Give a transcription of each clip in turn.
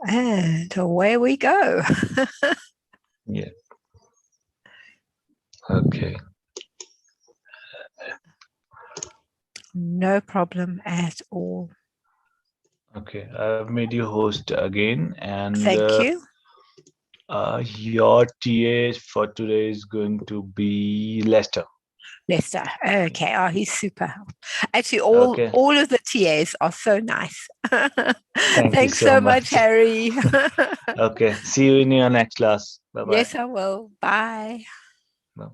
And away we go. Yeah. Okay. No problem at all. Okay. I've made you host again, and Thank you. your TA for today is going to be Lester. Lester. Okay. Oh, he's super. Actually, Okay. all of the TAs are so nice. Thank you Thanks so so much, much. Harry. Okay. See you in your next class. Bye bye. Yes, I will. Bye. Bye.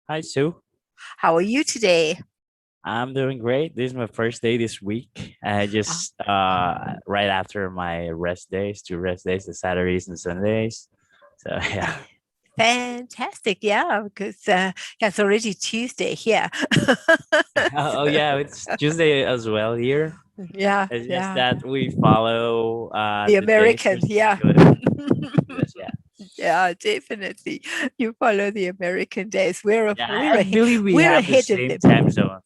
Hi, Sue. How are you today? I'm doing great. This is my first day this week. I Ah, just right after my rest days, 2 rest days, the Saturdays and Sundays. So yeah. fantastic. Yeah, because yeah, it's already Tuesday here. Oh yeah, it's Tuesday as well here. Yeah, It's just yeah. that we follow The the days American, yeah. consecutive. US, yeah. Yeah, definitely. You follow the American days. We're Yeah, we're I ahead, believe we we're have the ahead of same them. time zone.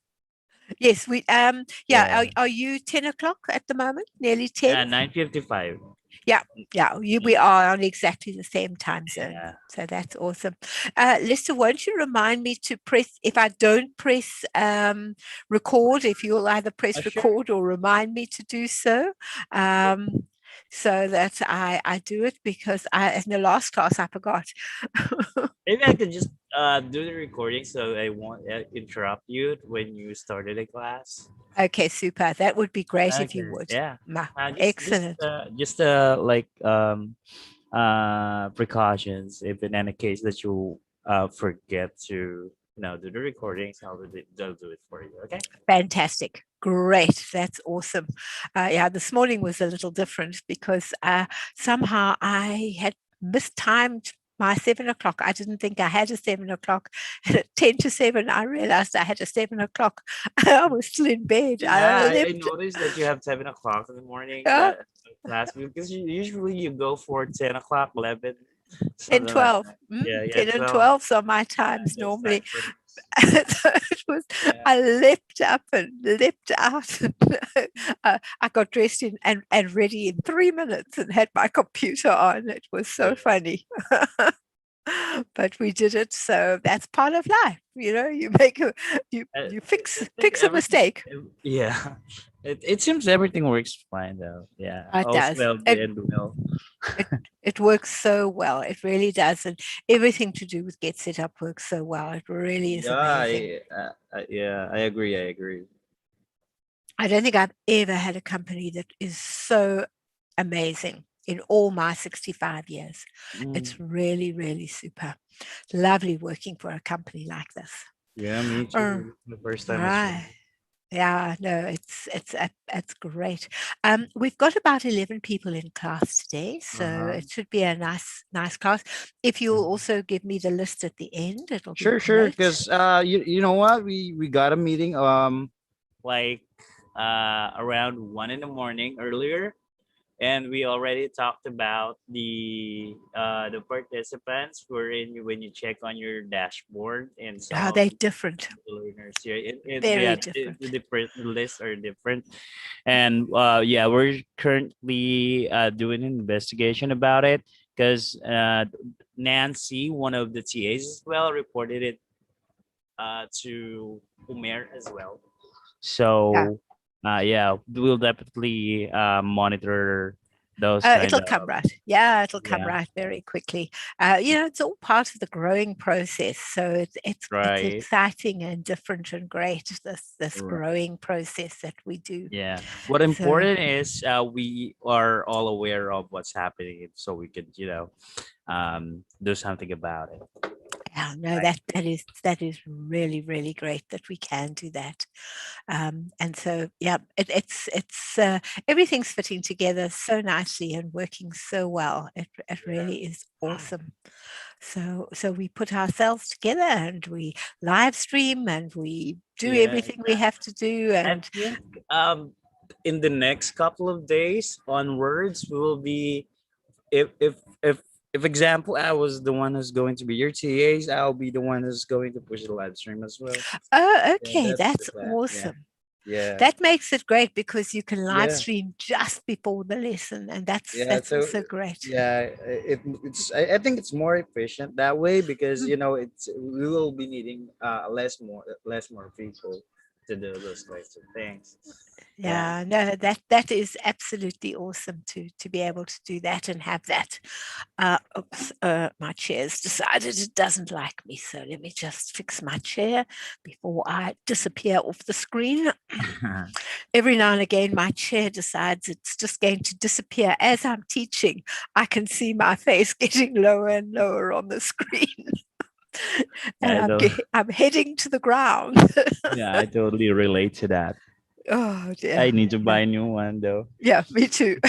Yes, we yeah. Yeah. Are you 10 o'clock at the moment? Nearly 10? 9:55. Yeah, yeah. We are on exactly the same time zone. Yeah. So that's awesome. Lisa, won't you remind me to press, if I don't press record, if you'll either press Sure. record or remind me to do so. Um, so that I do it, because in the last class I forgot. Maybe I could just do the recording so I won't interrupt you when you started a class. Okay, super. That would be great if you Okay. would. Yeah. Excellent. Just like precautions if in any case that you forget to do the recordings, they'll do it for you. Okay. Fantastic. Great. That's awesome. Yeah, this morning was a little different because somehow I had mistimed my 7 o'clock. I didn't think I had a 7 o'clock. And at 10 to 7, I realized I had a 7 o'clock. I was still in bed. Yeah, I I left. noticed that you have 7 o'clock in the morning uh, class because usually you go for 10 o'clock, 11, 10, something like 12. that. Mm, Yeah, 10 and 12. 12 are my Yeah, times those time normally. frames. So it was, Yeah. I leapt up and leapt out. And, I got dressed and ready in 3 minutes and had my computer on. It was so Yeah. funny. But we did it. So that's part of life. You make you I think fix a everything. mistake. Yeah, it seems everything works fine though. Yeah, It all's does. well It, the end well. it works so well. It really does. And everything to do with Get Set Up works so well. It really is Yeah, amazing. I agree. I agree. I don't think I've ever had a company that is so amazing in all my 65 years. It's Mm, really, really super. Lovely working for a company like this. yeah, me Uh, too. The first time as well. right. Yeah, no, it's great. We've got about 11 people in class today, so Uh-huh. it should be a nice class. If you'll also give me the list at the end, it'll be Sure. great. Because you know what, we got a meeting like around 1 in the morning earlier, and we already talked about the participants wherein when you check on your dashboard and How saw they different, the learners here, very yeah, different. the lists are different, and yeah, we're currently doing an investigation about it because Nancy, one of the TAs as well, reported it to Umer as well. Yeah. So yeah, we'll definitely monitor those kind It'll of come right. Yeah, it'll come yeah, right very quickly. It's all part of the growing process. So it's right. exciting and different and great, this Right. growing process that we do. Yeah. What So important is we are all aware of what's happening, so we could, do something about it. yeah, no, Right. that is really, really great that we can do that. And so yeah, it's everything's fitting together so nicely and working so well. It Yeah. really is awesome. So we put ourselves together and we live stream and we do Yeah. everything we have to do. I And think in the next couple of days onwards, we will be if example I was the one who's going to be your TAs, I'll be the one who's going to push the live stream as well. oh, Yeah, okay, that's the that's plan. Yeah. awesome. Yeah. That makes it great because you can live Yeah. stream just before the lesson, and Yeah. that's So also great. yeah, I think it's more efficient that way because Mm. we will be needing less more people to do those types of things. Yeah. Yeah, no, that is absolutely awesome to be able to do that and have that. Oops, my chair's decided it doesn't like me, so let me just fix my chair before I disappear off the screen. Every now and again, my chair decides it's just going to disappear as I'm teaching. I can see my face getting lower and lower on the screen, and I don't. I'm heading to the ground. Yeah, I totally relate to that. Oh dear. I need to Yeah. buy a new one though. Yeah, me too.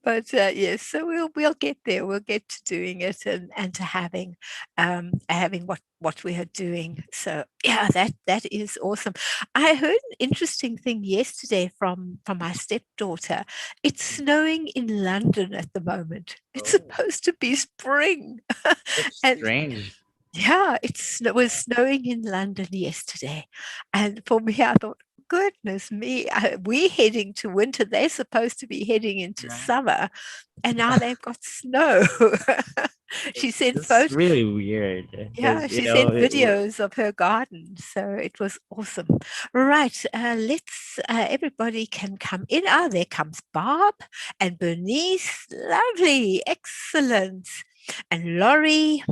But yes, so we'll get there. We'll get to doing it and to having what we are doing. So yeah, that is awesome. I heard an interesting thing yesterday from my stepdaughter. It's snowing in London at the moment. It's Oh, supposed to be spring, that's and strange. yeah, it was snowing in London yesterday, and for me, I thought, goodness me, we're heading to winter. They're supposed to be heading into Yeah. summer, and now they've got snow. She sent That's photos. really weird Yeah, because she sent videos of her garden, so it was awesome. Right, let's everybody can come in. Ah, there comes Bob and Bernice. Lovely, excellent, and Laurie.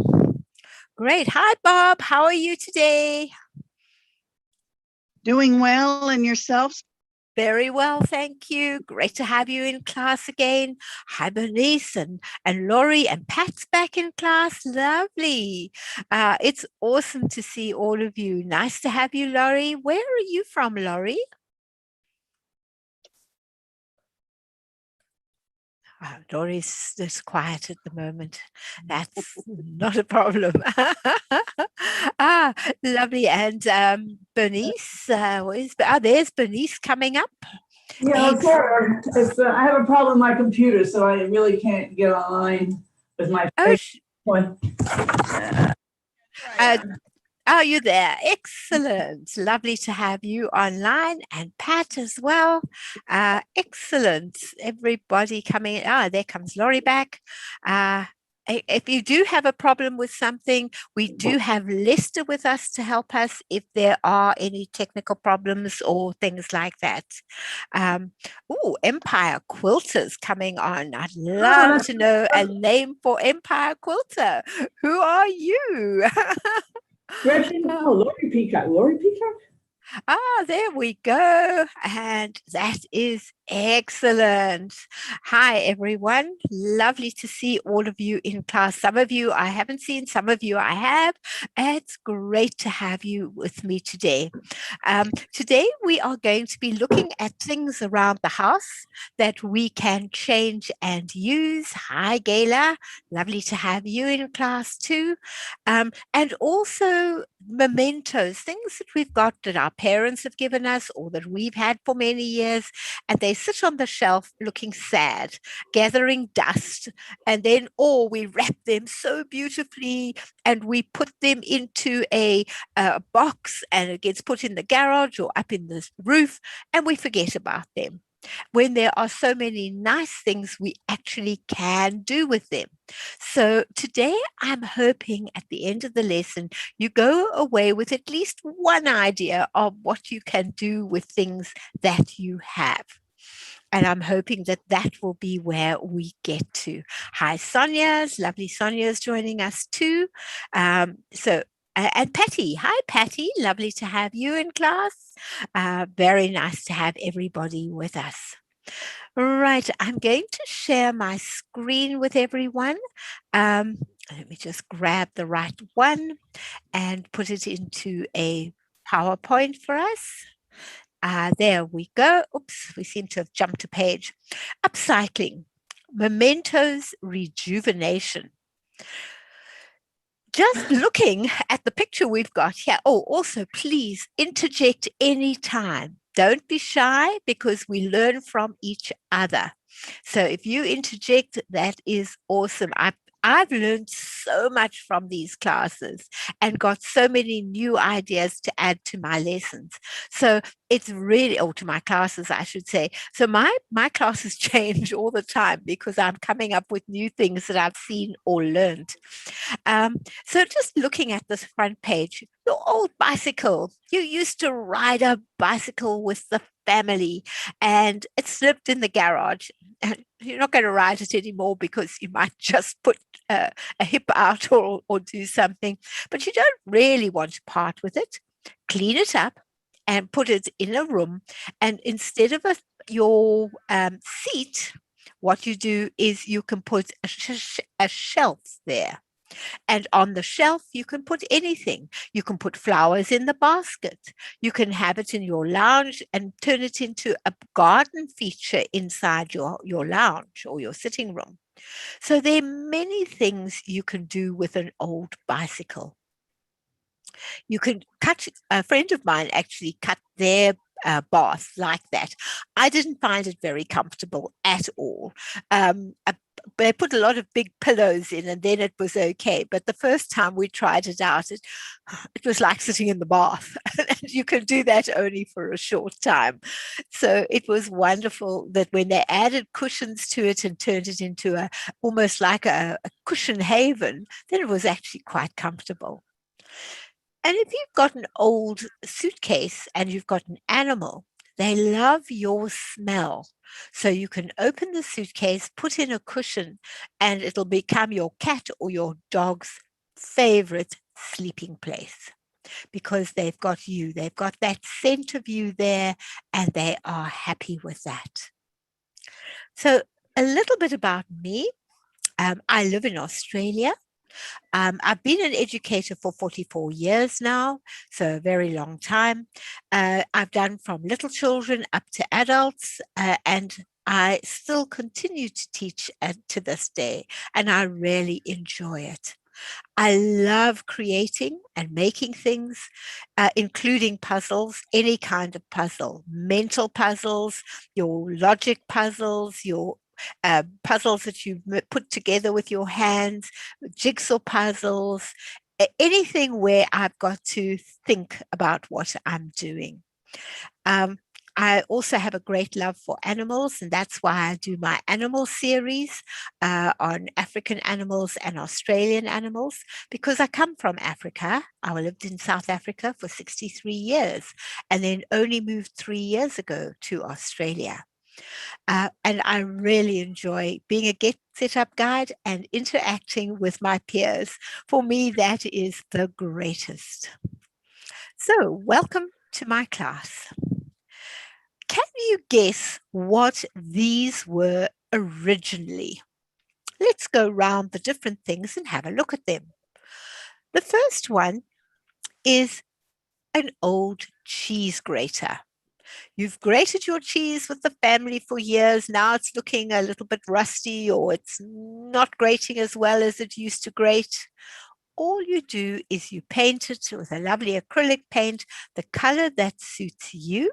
Great. Hi, Bob. How are you today? Doing well, and yourselves? Very well, thank you. Great to have you in class again. Hi, Bernice and Laurie and Pat's back in class. Lovely. It's awesome to see all of you. Nice to have you, Laurie. Where are you from, Laurie? Laurie's just quiet at the moment. That's not a problem. Lovely. And Bernice, there's Bernice coming up. Yeah, okay. I have a problem with my computer, so I really can't get online with my phone. Are you there? Excellent. Lovely to have you online and Pat as well. Excellent. Everybody coming. There comes Laurie back. If you do have a problem with something, we do have Lester with us to help us if there are any technical problems or things like that. Empire Quilter's coming on. I'd love to know a name for Empire Quilter. Who are you? Lori Peacock. Lori Peacock? There we go. And that is excellent. Hi, everyone. Lovely to see all of you in class. Some of you I haven't seen, some of you I have. It's great to have you with me today. Today, we are going to be looking at things around the house that we can change and use. Hi, Gayla. Lovely to have you in class too. And also mementos, things that we've got that our parents have given us or that we've had for many years, and they sit on the shelf looking sad, gathering dust, and then we wrap them so beautifully and we put them into a box, and it gets put in the garage or up in the roof, and we forget about them, when there are so many nice things we actually can do with them. So today I'm hoping at the end of the lesson, you go away with at least one idea of what you can do with things that you have. And I'm hoping that that will be where we get to. Hi, Sonia's. Lovely Sonia's joining us too. And Patty. Hi, Patty. Lovely to have you in class. Very nice to have everybody with us. Right, I'm going to share my screen with everyone. Let me just grab the right one and put it into a PowerPoint for us. There we go. Oops, we seem to have jumped a page. Upcycling, Mementos rejuvenation. Just looking at the picture we've got here. Oh, also, please interject anytime. Don't be shy because we learn from each other. So if you interject, that is awesome. I've learned so much from these classes and got so many new ideas to add to my lessons. So it's really, or to my classes, I should say. So my classes change all the time because I'm coming up with new things that I've seen or learned. So just looking at this front page, your old bicycle, you used to ride a bicycle with the family and it slipped in the garage. And you're not going to ride it anymore because you might just put a hip out or do something, but you don't really want to part with it. Clean it up and put it in a room. And instead of your seat, what you do is you can put a shelf there. And on the shelf, you can put anything. You can put flowers in the basket. You can have it in your lounge and turn it into a garden feature inside your lounge or your sitting room. So there are many things you can do with an old bicycle. You can cut, a friend of mine actually cut their bath like that. I didn't find it very comfortable at all. They put a lot of big pillows in and then it was okay. But the first time we tried it out, it was like sitting in the bath. And you can do that only for a short time. So it was wonderful that when they added cushions to it and turned it into almost like a cushion haven, then it was actually quite comfortable. And if you've got an old suitcase and you've got an animal, they love your smell. So you can open the suitcase, put in a cushion, and it'll become your cat or your dog's favorite sleeping place because they've got you. They've got that scent of you there, and they are happy with that. So a little bit about me. I live in Australia. I've been an educator for 44 years now, so a very long time. I've done from little children up to adults, and I still continue to teach to this day, and I really enjoy it. I love creating and making things, including puzzles, any kind of puzzle, mental puzzles, your logic puzzles, your puzzles that you put together with your hands, jigsaw puzzles, anything where I've got to think about what I'm doing. I also have a great love for animals, and that's why I do my animal series on African animals and Australian animals, because I come from Africa. I lived in South Africa for 63 years and then only moved 3 years ago to Australia. And I really enjoy being a Get Set Up guide and interacting with my peers. For me, that is the greatest. So welcome to my class. Can you guess what these were originally? Let's go around the different things and have a look at them. The first one is an old cheese grater. You've grated your cheese with the family for years. Now it's looking a little bit rusty or it's not grating as well as it used to grate. All you do is you paint it with a lovely acrylic paint, the color that suits you.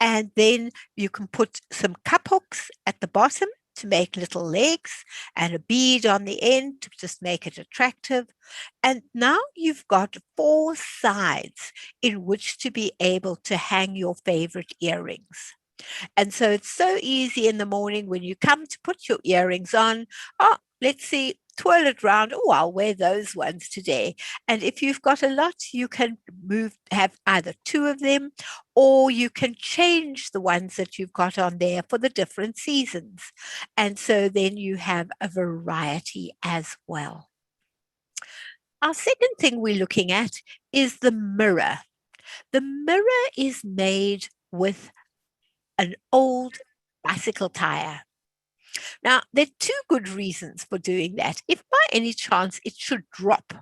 And then you can put some cup hooks at the bottom to make little legs and a bead on the end to just make it attractive. And now you've got 4 sides in which to be able to hang your favorite earrings. And so it's so easy in the morning when you come to put your earrings on. Oh, let's see, twirl it round. Oh, I'll wear those ones today. And if you've got a lot, you can have either 2 of them, or you can change the ones that you've got on there for the different seasons. And so then you have a variety as well. Our second thing we're looking at is the mirror. The mirror is made with an old bicycle tire. Now, there are 2 good reasons for doing that. If by any chance it should drop,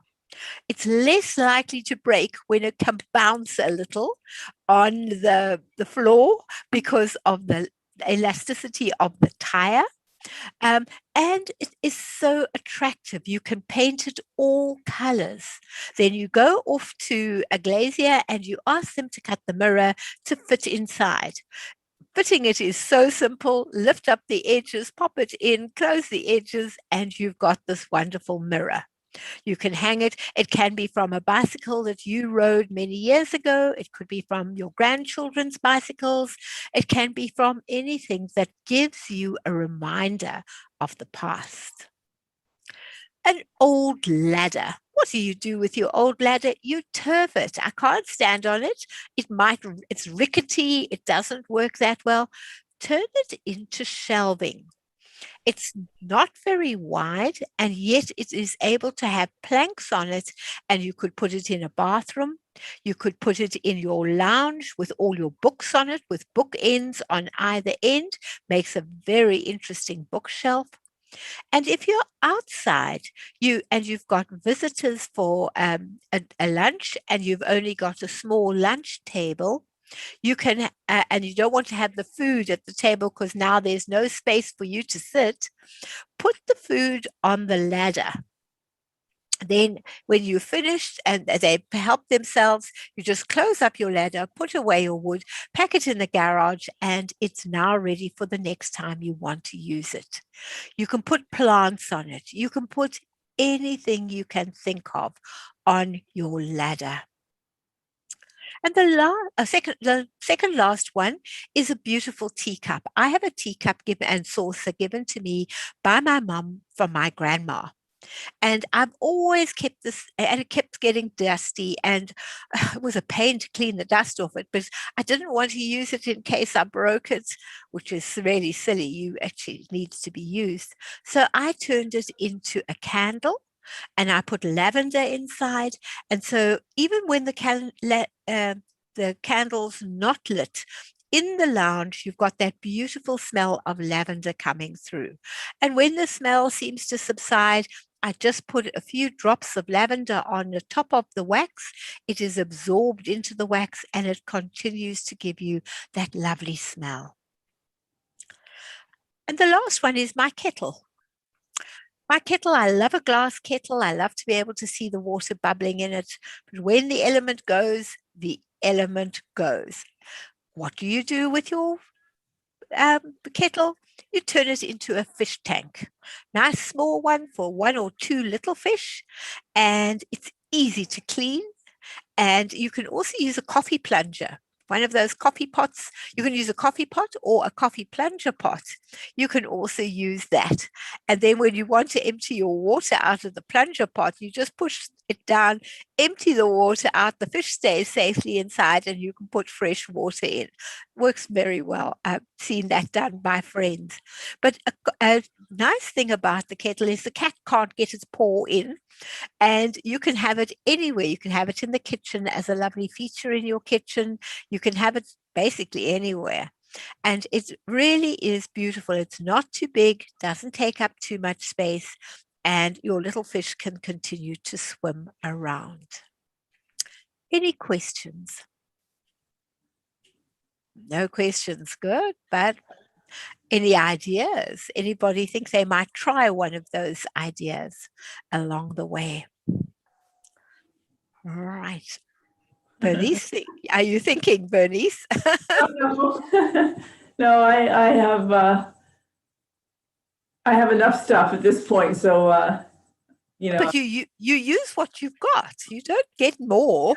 it's less likely to break when it can bounce a little on the floor because of the elasticity of the tire. And it is so attractive. You can paint it all colors. Then you go off to a glazier and you ask them to cut the mirror to fit inside. Fitting it is so simple. Lift up the edges, pop it in, close the edges, and you've got this wonderful mirror. You can hang it. It can be from a bicycle that you rode many years ago. It could be from your grandchildren's bicycles. It can be from anything that gives you a reminder of the past. An old ladder. What do you do with your old ladder? You turf it. I can't stand on it. It's rickety. It doesn't work that well. Turn it into shelving. It's not very wide, and yet it is able to have planks on it, and you could put it in a bathroom. You could put it in your lounge with all your books on it, with bookends on either end. Makes a very interesting bookshelf. And if you're outside, you've got visitors for a lunch, and you've only got a small lunch table, you can, and you don't want to have the food at the table because now there's no space for you to sit, put the food on the ladder. Then when you're finished and they help themselves, you just close up your ladder, put away your wood, pack it in the garage, and it's now ready for the next time you want to use it. You can put plants on it. You can put anything you can think of on your ladder. And the second last one is a beautiful teacup. I have a teacup and saucer given to me by my mum from my grandma. And I've always kept this, and it kept getting dusty, and it was a pain to clean the dust off it, but I didn't want to use it in case I broke it, which is really silly. You actually needs to be used. So I turned it into a candle, and I put lavender inside. And so even when the candle's not lit, in the lounge, you've got that beautiful smell of lavender coming through. And when the smell seems to subside, I just put a few drops of lavender on the top of the wax. It is absorbed into the wax, and it continues to give you that lovely smell. And the last one is my kettle. My kettle, I love a glass kettle. I love to be able to see the water bubbling in it. But when the element goes, the element goes. What do you do with your kettle? You turn it into a fish tank. Nice small one for 1 or 2 little fish. And it's easy to clean. And you can also use a coffee plunger. One of those coffee pots. You can use a coffee pot or a coffee plunger pot. You can also use that. And then when you want to empty your water out of the plunger pot, you just push it down, empty the water out, the fish stays safely inside, and you can put fresh water in. Works very well. I've seen that done by friends. But a nice thing about the kettle is the cat can't get its paw in. And you can have it anywhere. You can have it in the kitchen as a lovely feature in your kitchen. You can have it basically anywhere. And it really is beautiful. It's not too big, doesn't take up too much space, and your little fish can continue to swim around. Any questions? No questions, good, but any ideas? Anybody think they might try one of those ideas along the way? Right. Bernice, are you thinking, Bernice? No, I have enough stuff at this point, so you know. But you use what you've got. You don't get more.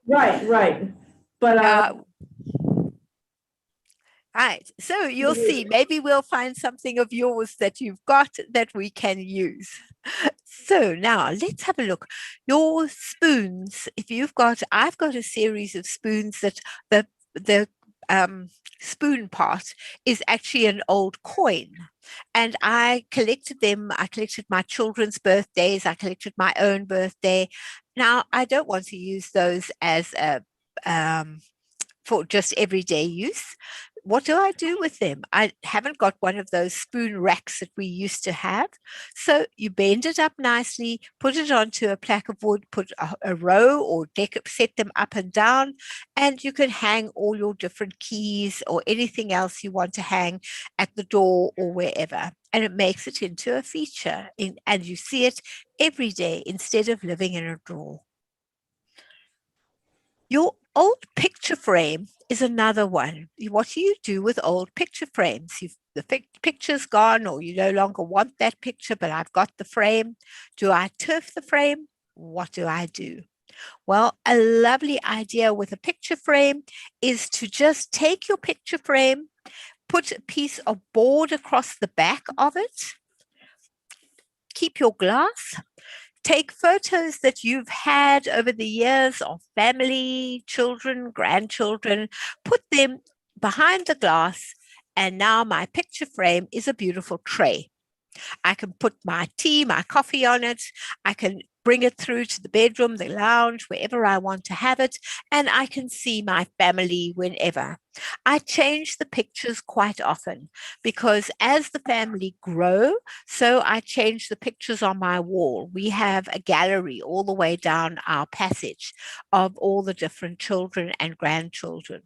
Right. But Right. So you'll see, maybe we'll find something of yours that you've got that we can use. So now let's have a look. Your spoons, if you've got, I've got a series of spoons that the spoon part is actually an old coin. And I collected them. I collected my children's birthdays. I collected my own birthday. Now, I don't want to use those as a for just everyday use. What do I do with them? I haven't got one of those spoon racks that we used to have. So you bend it up nicely, put it onto a plaque of wood, put a row or set them up and down, and you can hang all your different keys or anything else you want to hang at the door or wherever. And it makes it into a feature and you see it every day instead of living in a drawer. Your old picture frame is another one. What do you do with old picture frames? The picture's gone or you no longer want that picture, but I've got the frame. Do I turf the frame? What do I do? Well, a lovely idea with a picture frame is to just take your picture frame, put a piece of board across the back of it, keep your glass, take photos that you've had over the years of family, children, grandchildren, put them behind the glass, and now my picture frame is a beautiful tray. I can put my tea, my coffee on it. I can bring it through to the bedroom, the lounge, wherever I want to have it, and I can see my family whenever. I change the pictures quite often because as the family grow, so I change the pictures on my wall. We have a gallery all the way down our passage of all the different children and grandchildren.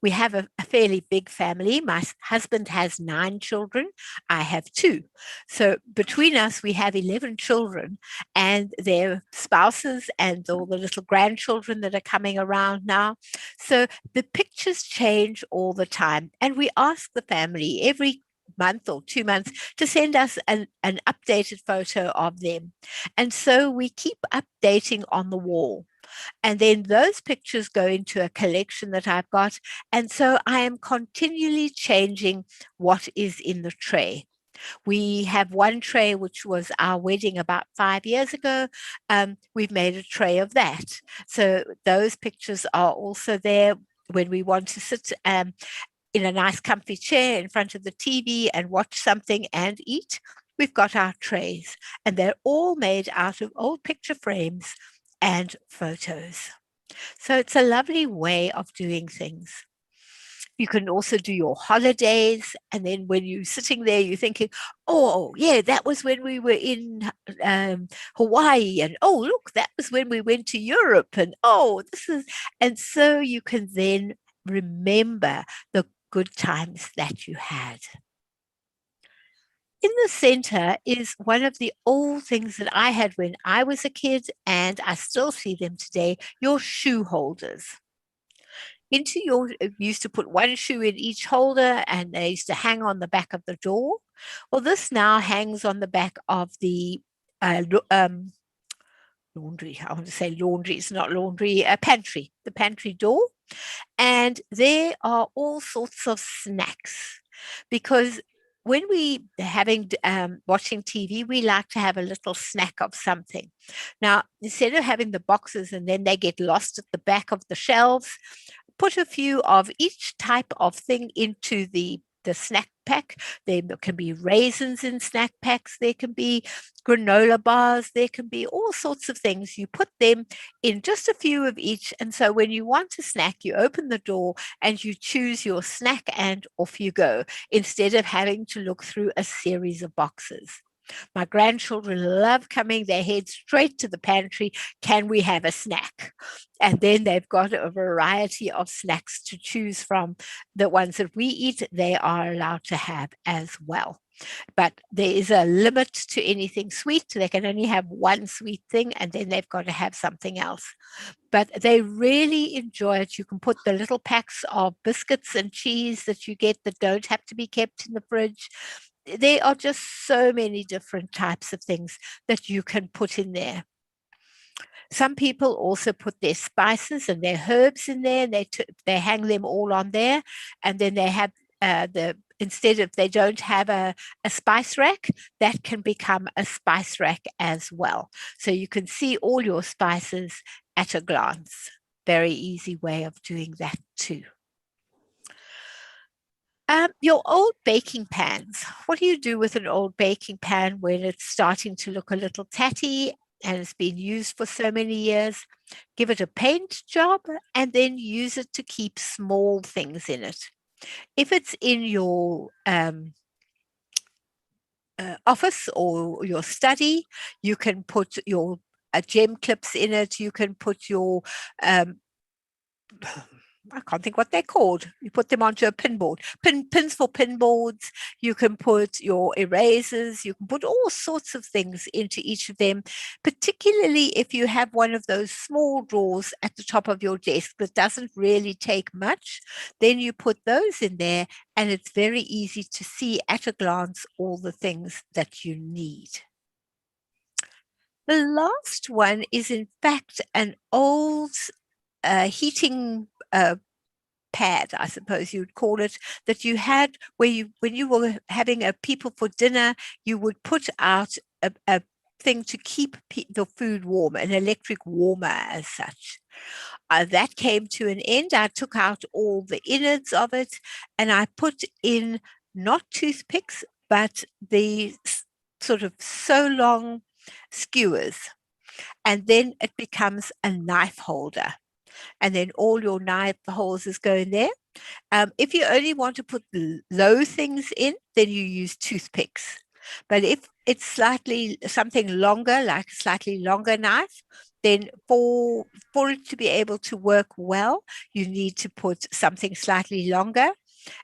We have a fairly big family. My husband has 9 children. I have 2. So between us, we have 11 children and their spouses and all the little grandchildren that are coming around now. So the pictures change all the time. And we ask the family every month or 2 months to send us an updated photo of them. And so we keep updating on the wall. And then those pictures go into a collection that I've got. And so I am continually changing what is in the tray. We have one tray, which was our wedding about 5 years ago. We've made a tray of that. So those pictures are also there when we want to sit in a nice comfy chair in front of the TV and watch something and eat. We've got our trays, and they're all made out of old picture frames and photos. So it's a lovely way of doing things. You can also do your holidays. And then when you're sitting there, you're thinking, oh, yeah, that was when we were in Hawaii. And oh, look, that was when we went to Europe. And oh, and so you can then remember the good times that you had. In the center is one of the old things that I had when I was a kid, and I still see them today, your shoe holders. You used to put one shoe in each holder, and they used to hang on the back of the door. Well, this now hangs on the back of the laundry. I want to say laundry, it's not laundry, pantry, the pantry door. And there are all sorts of snacks because when we watching TV, we like to have a little snack of something. Now, instead of having the boxes and then they get lost at the back of the shelves, put a few of each type of thing into the snack pack. There can be raisins in snack packs. There can be granola bars. There can be all sorts of things. You put them in just a few of each. And so when you want a snack, you open the door and you choose your snack and off you go, instead of having to look through a series of boxes. My grandchildren love coming, they head straight to the pantry. Can we have a snack? And then they've got a variety of snacks to choose from. The ones that we eat, they are allowed to have as well. But there is a limit to anything sweet. They can only have one sweet thing, and then they've got to have something else. But they really enjoy it. You can put the little packs of biscuits and cheese that you get that don't have to be kept in the fridge. There are just so many different types of things that you can put in there. Some people also put their spices and their herbs in there. They hang them all on there, and then they have instead of, they don't have a spice rack, that can become a spice rack as well. So you can see all your spices at a glance. Very easy way of doing that too. Your old baking pans. What do you do with an old baking pan when it's starting to look a little tatty and it's been used for so many years? Give it a paint job and then use it to keep small things in it. If it's in your office or your study, you can put your gem clips in it. You can put your I can't think what they're called. You put them onto a pinboard. Pins for pinboards. You can put your erasers. You can put all sorts of things into each of them, particularly if you have one of those small drawers at the top of your desk that doesn't really take much. Then you put those in there and it's very easy to see at a glance all the things that you need. The last one is in fact an old heating pad, I suppose you'd call it, that you had where you, when you were having a people for dinner, you would put out a thing to keep the food warm, an electric warmer as such. That came to an end. I took out all the innards of it and I put in not toothpicks, but the sort of so long skewers. And then it becomes a knife holder. And then all your knife holes go in there. If you only want to put low things in, then you use toothpicks. But if it's slightly something longer, like a slightly longer knife, then for it to be able to work well, you need to put something slightly longer.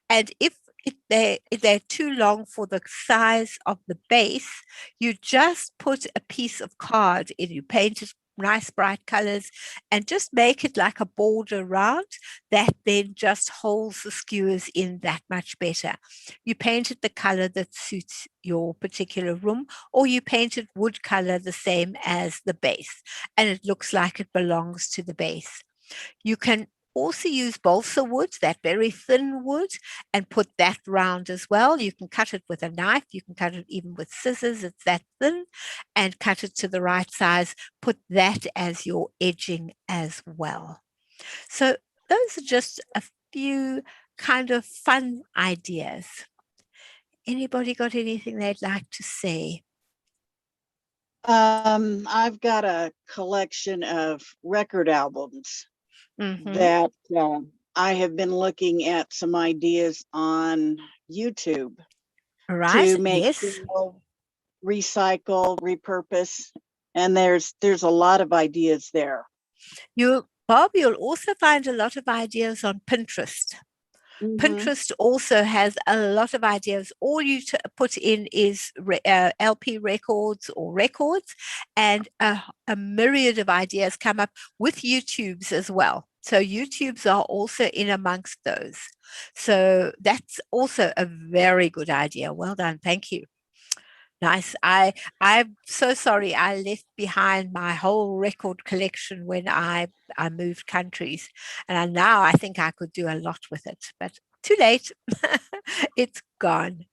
And if they're too long for the size of the base, you just put a piece of card in, you paint it nice bright colors and just make it like a border around that, then just holds the skewers in that much better. You paint it the color that suits your particular room, or you paint it wood color the same as the base, and it looks like it belongs to the base. You can also use balsa wood, that very thin wood, and put that round as well. You can cut it with a knife. You can cut it even with scissors. It's that thin, and cut it to the right size. Put that as your edging as well. So those are just a few kind of fun ideas. Anybody got anything they'd like to say? I've got a collection of record albums that I have been looking at some ideas on YouTube to make, recycle, repurpose, and there's a lot of ideas there. Bob, you'll also find a lot of ideas on Pinterest. Pinterest also has a lot of ideas. All you put in is LP records or records, and a myriad of ideas come up with YouTubes as well. So YouTubes are also in amongst those. So that's also a very good idea. Well done. Thank you. Nice. I'm so sorry I left behind my whole record collection when I moved countries, and now I think I could do a lot with it, but too late. It's gone.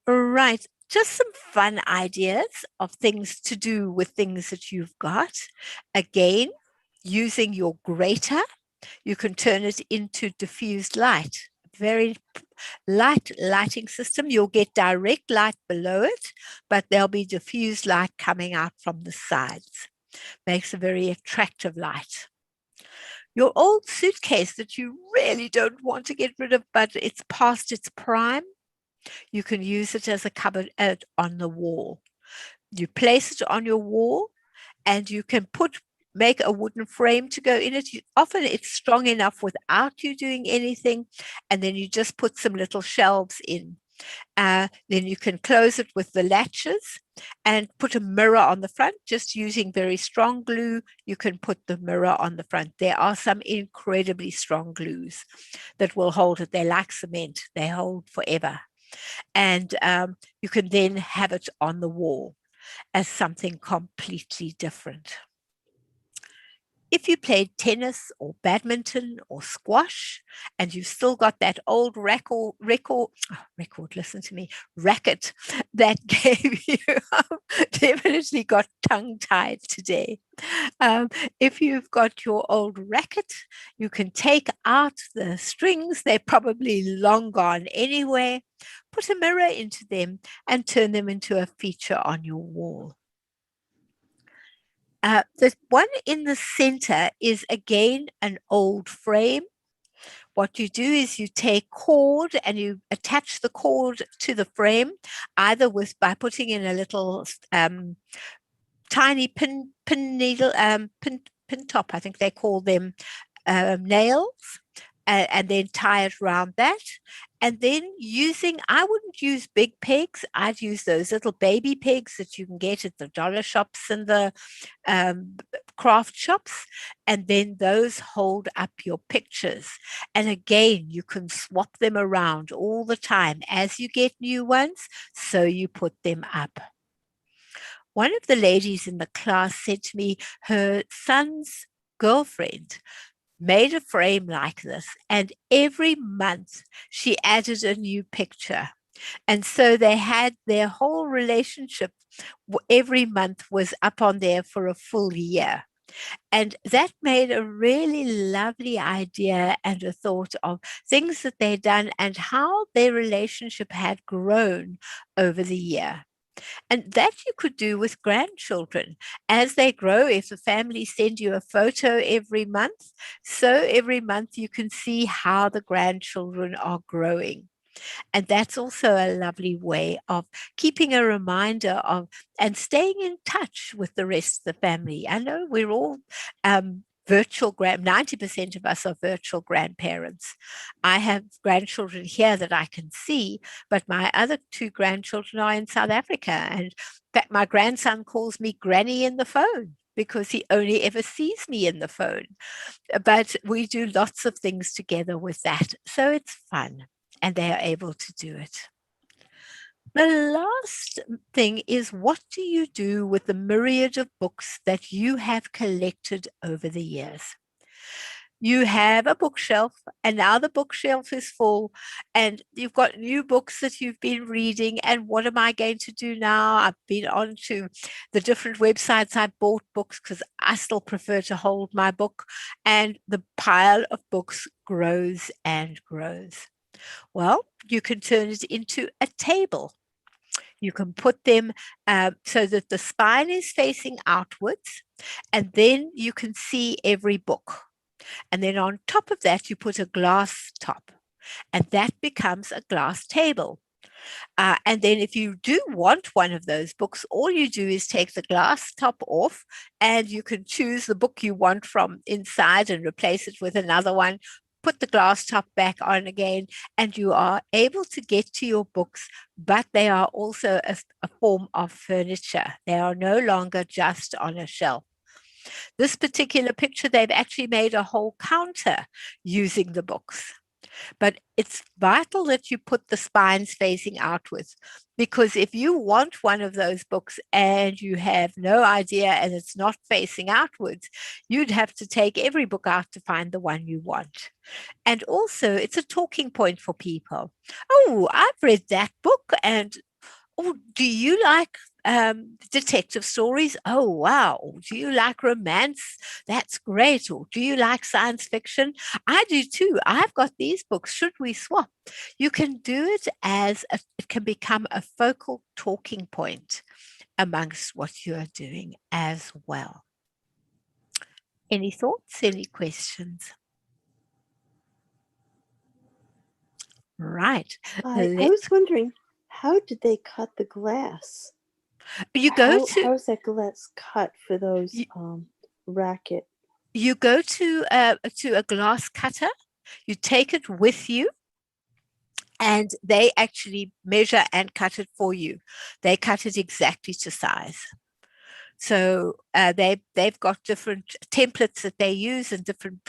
Right. Just some fun ideas of things to do with things that you've got. Again, using your grater, you can turn it into diffused light. Very light lighting system. You'll get direct light below it, but there'll be diffused light coming out from the sides. Makes a very attractive light. Your old suitcase that you really don't want to get rid of, but it's past its prime, you can use it as a cupboard on the wall. You place it on your wall and you can make a wooden frame to go in it. Often it's strong enough without you doing anything, and then you just put some little shelves in. Then you can close it with the latches and put a mirror on the front. Just using very strong glue, you can put the mirror on the front. There are some incredibly strong glues that will hold it. They're like cement. They hold forever. And you can then have it on the wall as something completely different. if you played tennis or badminton or squash, and you've still got that old listen to me, racket that gave you, definitely got tongue-tied today. If you've got your old racket, you can take out the strings. They're probably long gone anyway. Put a mirror into them and turn them into a feature on your wall. The one in the center is again an old frame. What you do is you take cord and you attach the cord to the frame, either by putting in a little tiny pin top, I think they call them, nails, and then tie it around that. And then I wouldn't use big pegs. I'd use those little baby pegs that you can get at the dollar shops and the craft shops. And then those hold up your pictures. And again, you can swap them around all the time. As you get new ones, so you put them up. One of the ladies in the class said to me, her son's girlfriend made a frame like this, and every month she added a new picture. And so they had their whole relationship every month was up on there for a full year. And that made a really lovely idea and a thought of things that they'd done and how their relationship had grown over the year. And that you could do with grandchildren. As they grow, if the family send you a photo every month, so every month you can see how the grandchildren are growing. And that's also a lovely way of keeping a reminder of and staying in touch with the rest of the family. I know we're all 90% of us are virtual grandparents. I have grandchildren here that I can see, but my other 2 grandchildren are in South Africa. And in fact, my grandson calls me Granny in the phone because he only ever sees me in the phone. But we do lots of things together with that. So it's fun, and they are able to do it. The last thing is, what do you do with the myriad of books that you have collected over the years? You have a bookshelf, and now the bookshelf is full, and you've got new books that you've been reading. And what am I going to do now? I've been on to the different websites. I bought books because I still prefer to hold my book, and the pile of books grows and grows. Well, you can turn it into a table. You can put them so that the spine is facing outwards, and then you can see every book. And then on top of that, you put a glass top, and that becomes a glass table. And then if you do want one of those books, all you do is take the glass top off, and you can choose the book you want from inside and replace it with another one. Put the glass top back on again, and you are able to get to your books, but they are also a form of furniture. They are no longer just on a shelf. This particular picture, they've actually made a whole counter using the books. But it's vital that you put the spines facing outwards, because if you want one of those books and you have no idea and it's not facing outwards, you'd have to take every book out to find the one you want. And also, it's a talking point for people. Oh, I've read that book, and oh, do you like detective stories? Oh, wow. Do you like romance? That's great. Or do you like science fiction? I do too. I've got these books. Should we swap? You can do it it can become a focal talking point amongst what you are doing as well. Any thoughts? Any questions? Right. I was wondering, how did they cut the glass? How's that glass cut for those racket? You go to a glass cutter, you take it with you, and they actually measure and cut it for you. They cut it exactly to size. So they've got different templates that they use and different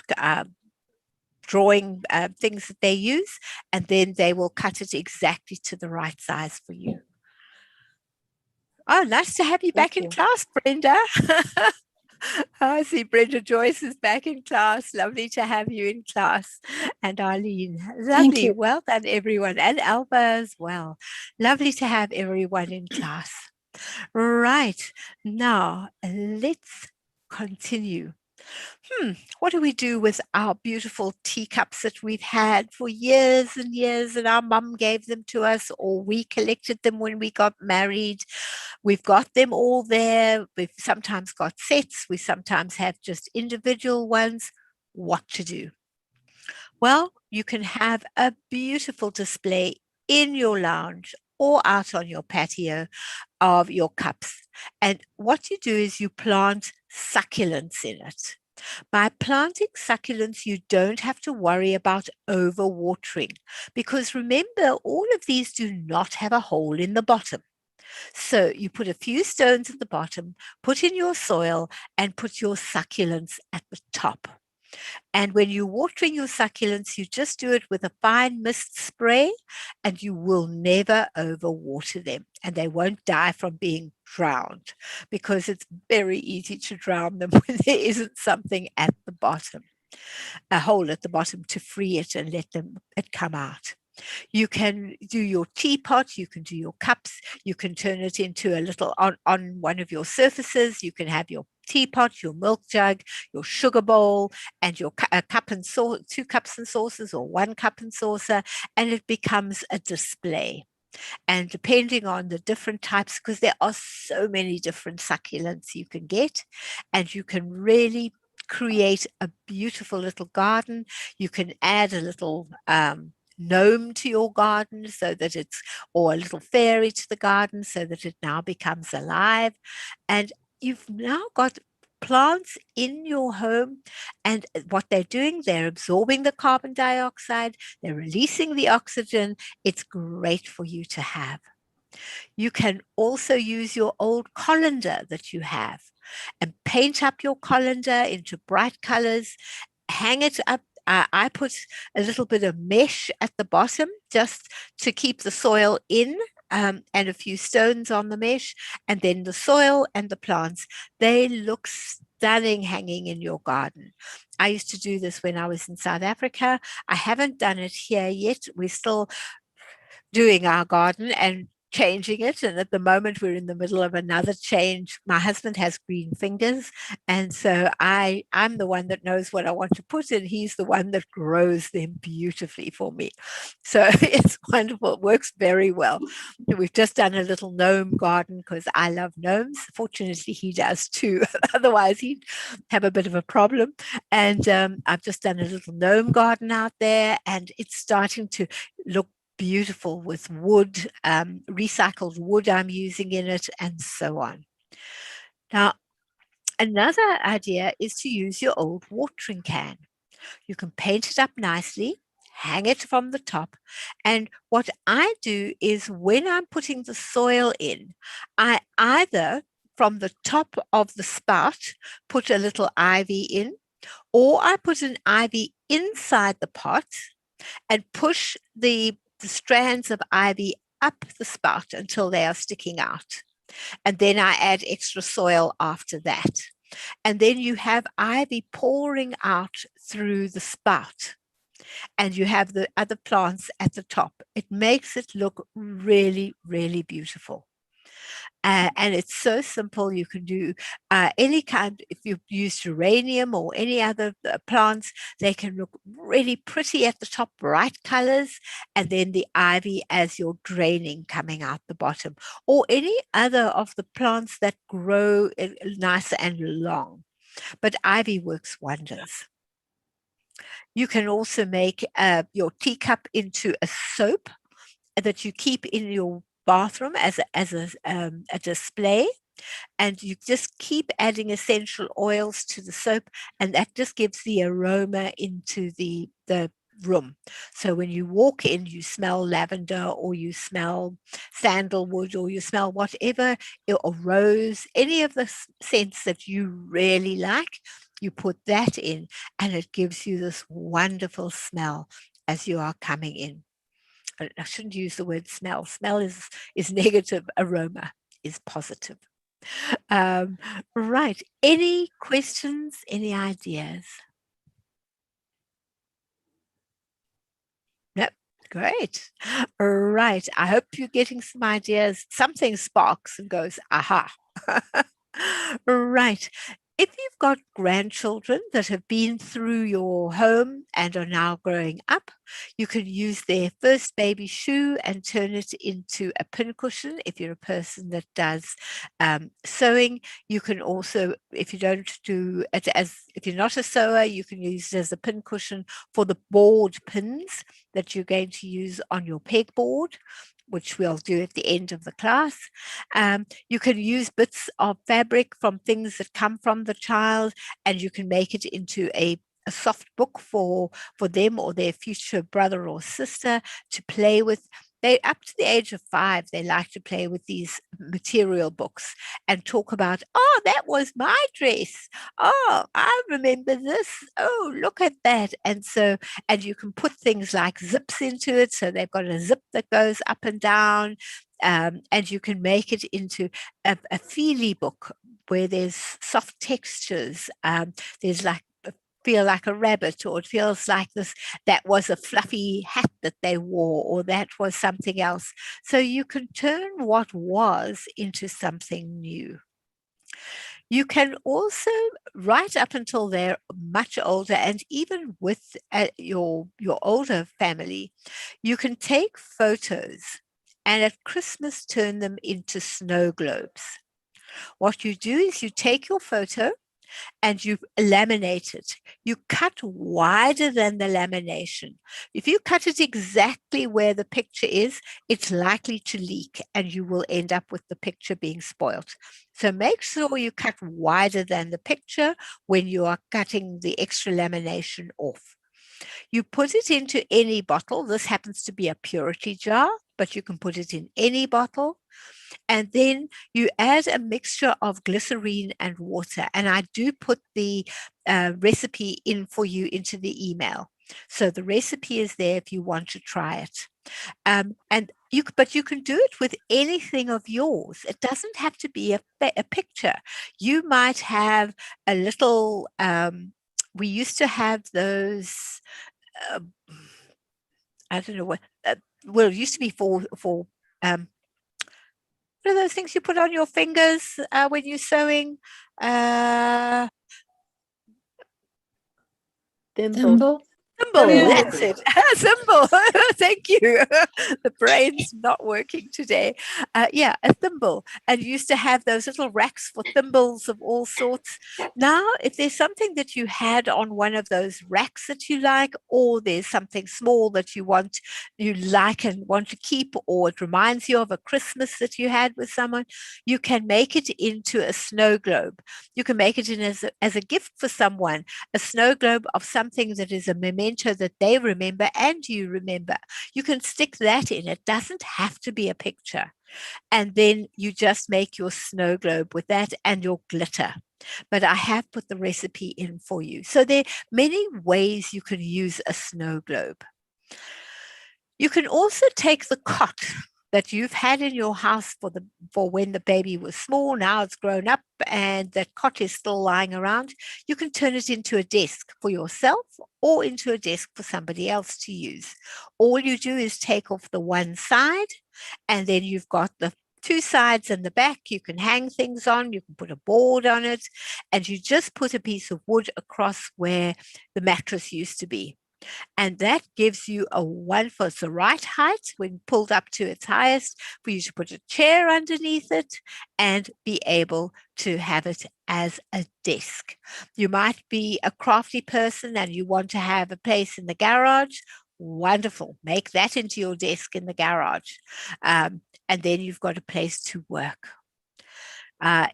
drawing things that they use, and then they will cut it exactly to the right size for you. Oh, nice to have you back in class, Brenda. I see Brenda Joyce is back in class. Lovely to have you in class. And Arlene, lovely. Well done, everyone. And Alba as well. Lovely to have everyone in class. Right. Now, let's continue. What do we do with our beautiful teacups that we've had for years and years, and our mum gave them to us, or we collected them when we got married? We've got them all there. We've sometimes got sets. We sometimes have just individual ones. What to do? Well, you can have a beautiful display in your lounge or out on your patio of your cups. And what you do is you plant succulents in it. By planting succulents, you don't have to worry about overwatering, because remember, all of these do not have a hole in the bottom. So you put a few stones at the bottom, put in your soil, and put your succulents at the top. And when you're watering your succulents, you just do it with a fine mist spray, and you will never overwater them, and they won't die from being drowned, because it's very easy to drown them when there isn't something at the bottom, a hole at the bottom to free it and let it come out. You can do your teapot, you can do your cups, you can turn it into a little on one of your surfaces. You can have your teapot, your milk jug, your sugar bowl, and your cup and saucer, 2 cups and saucers, or 1 cup and saucer, and it becomes a display. And depending on the different types, because there are so many different succulents you can get, and you can really create a beautiful little garden. You can add a little gnome to your garden, so that it's, or a little fairy to the garden, so that it now becomes alive. And you've now got plants in your home, and what they're doing, they're absorbing the carbon dioxide, they're releasing the oxygen. It's great for you to have. You can also use your old colander that you have and paint up your colander into bright colors, hang it up. I put a little bit of mesh at the bottom just to keep the soil in, and a few stones on the mesh, and then the soil and the plants, they look stunning hanging in your garden. I used to do this when I was in South Africa. I haven't done it here yet. We're still doing our garden and changing it, and at the moment we're in the middle of another change. My husband has green fingers, and so I'm the one that knows what I want to put in. He's the one that grows them beautifully for me. So it's wonderful. It works very well. We've just done a little gnome garden because I love gnomes. Fortunately, he does too. Otherwise, he'd have a bit of a problem. And I've just done a little gnome garden out there, and it's starting to look beautiful with wood, recycled wood I'm using in it, and so on. Now, another idea is to use your old watering can. You can paint it up nicely, hang it from the top, and what I do is when I'm putting the soil in, I either from the top of the spout put a little ivy in, or I put an ivy inside the pot and push the strands of ivy up the spout until they are sticking out. And then I add extra soil after that. And then you have ivy pouring out through the spout, and you have the other plants at the top. It makes it look really, really beautiful. And it's so simple. You can do any kind, if you use geranium or any other plants, they can look really pretty at the top, bright colors, and then the ivy as you're draining coming out the bottom, or any other of the plants that grow nice and long. But ivy works wonders. You can also make your teacup into a soap that you keep in your bathroom as a display, and you just keep adding essential oils to the soap, and that just gives the aroma into the room. So when you walk in, you smell lavender, or you smell sandalwood, or you smell whatever, or rose, any of the scents that you really like, you put that in, and it gives you this wonderful smell as you are coming in. I shouldn't use the word smell. Smell is negative. Aroma is positive. Right. Any questions? Any ideas? Yep. Great. Right. I hope you're getting some ideas. Something sparks and goes, aha. Right. If you've got grandchildren that have been through your home and are now growing up, you can use their first baby shoe and turn it into a pincushion. If you're a person that does sewing, you can also, if you don't do it if you're not a sewer, you can use it as a pincushion for the board pins that you're going to use on your pegboard, which we'll do at the end of the class. You can use bits of fabric from things that come from the child, and you can make it into a soft book for them or their future brother or sister to play with. They, up to the age of 5, they like to play with these material books and talk about, oh, that was my dress. Oh, I remember this. Oh, look at that. And so, and you can put things like zips into it. So they've got a zip that goes up and down. And you can make it into a feely book where there's soft textures. There's like feel like a rabbit, or it feels like this, that was a fluffy hat that they wore, or that was something else. So you can turn what was into something new. You can also, right up until they're much older, and even with your older family, you can take photos and at Christmas turn them into snow globes. What you do is you take your photo and you laminate it. You cut wider than the lamination. If you cut it exactly where the picture is, it's likely to leak and you will end up with the picture being spoilt. So make sure you cut wider than the picture when you are cutting the extra lamination off. You put it into any bottle. This happens to be a purity jar, but you can put it in any bottle. And then you add a mixture of glycerine and water. And I do put the recipe in for you into the email. So the recipe is there if you want to try it. But you can do it with anything of yours. It doesn't have to be a picture. You might have a little, we used to have those, I don't know what, well, it used to be for what are those things you put on your fingers when you're sewing? Thimble. Thimble, that's it. Thimble. Thank you. The brain's not working today. Yeah, a thimble. And you used to have those little racks for thimbles of all sorts. Now, if there's something that you had on one of those racks that you like, or there's something small that you like and want to keep, or it reminds you of a Christmas that you had with someone, you can make it into a snow globe. You can make it in as a gift for someone, a snow globe of something that is a memento that they remember and you remember. You can stick that in. It doesn't have to be a picture. And then you just make your snow globe with that and your glitter. But I have put the recipe in for you. So there are many ways you can use a snow globe. You can also take the cot that you've had in your house for when the baby was small. Now it's grown up and that cot is still lying around. You can turn it into a desk for yourself or into a desk for somebody else to use. All you do is take off the one side, and then you've got the 2 sides and the back. You can hang things on, you can put a board on it, and you just put a piece of wood across where the mattress used to be. And that gives you a wonderful, it's the right height when pulled up to its highest for you to put a chair underneath it and be able to have it as a desk. You might be a crafty person and you want to have a place in the garage. Wonderful. Make that into your desk in the garage. And then you've got a place to work.